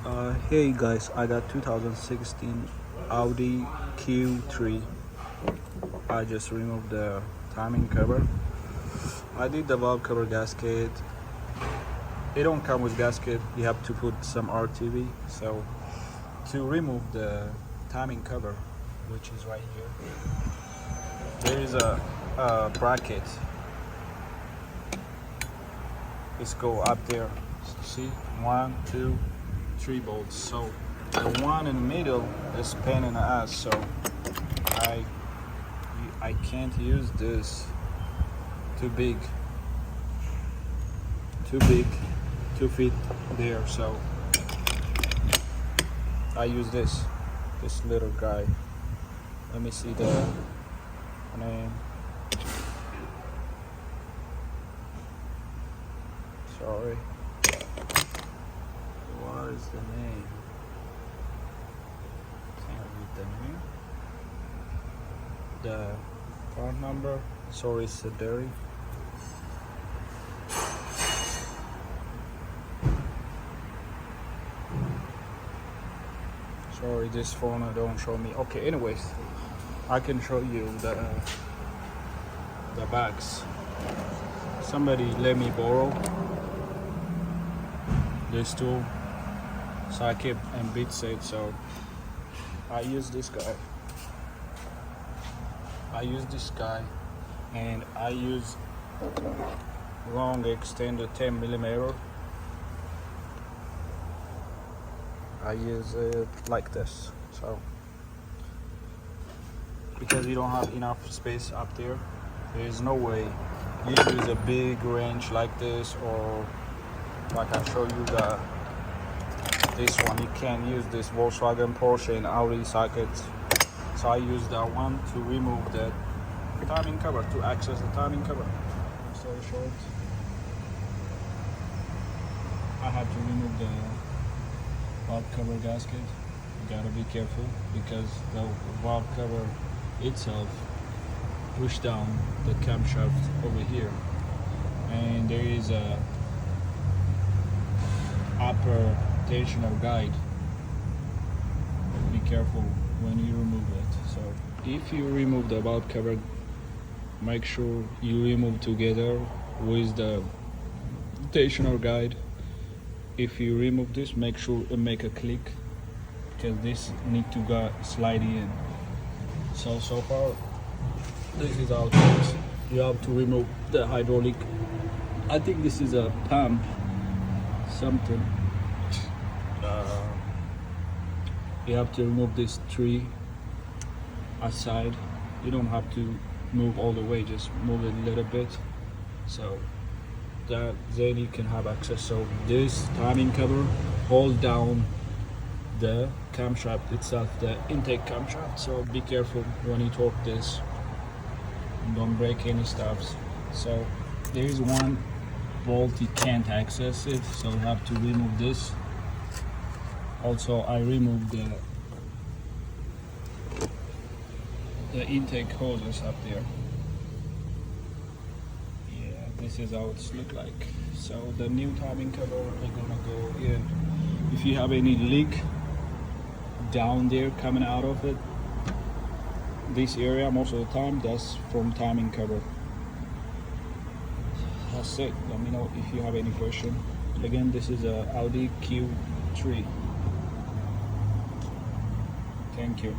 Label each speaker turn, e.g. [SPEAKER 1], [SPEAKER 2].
[SPEAKER 1] Hey guys, I got 2016 Audi Q3. I just removed the timing cover. I did the valve cover gasket. It don't come with gasket. You have to put some RTV. So to remove the timing cover, which is right here, there is a bracket. Let's go up there. See, 1, 2, 3 bolts. So the one in the middle is pain in the ass. So I can't use this. Too big, 2 feet there. So I use this little guy. Let me see the name. Sorry. What is the name? Can't read the name. The part number. Sorry, Sederi. Sorry, this phone don't show me. Okay, anyways, I can show you the bags. Somebody let me borrow this tool, so I keep and beat it. So I use this guy. And I use long extended 10 millimeter. I use it like this. So because you don't have enough space up there, there is no way you use a big wrench like this, or like I show you this one. You can't use this Volkswagen, Porsche, and Audi sockets. So I use that one to remove the timing cover, to access the timing cover. Story short, I had to remove the valve cover gasket. You gotta be careful because the valve cover itself push down the camshaft over here, and there is a upper tensioner guide. Be careful when you remove it. So if you remove the valve cover, make sure you remove together with the tensioner guide. If you remove this, make sure it make a click, because this need to go slide in. So far this is how it works. You have to remove the hydraulic. I think this is a pump something. You have to remove this tree aside. You don't have to move all the way, just move it a little bit, so that then you can have access. So this timing cover hold down the camshaft itself, the intake camshaft. So be careful when you torque this and don't break any stuffs. So there is one bolt you can't access it, so you have to remove this. Also, I removed the intake hoses up there. Yeah, this is how it's look like. So the new timing cover are gonna go in. If you have any leak down there coming out of it, this area most of the time, that's from timing cover. That's it. Let me know if you have any question. Again, this is a Audi Q3. Thank you.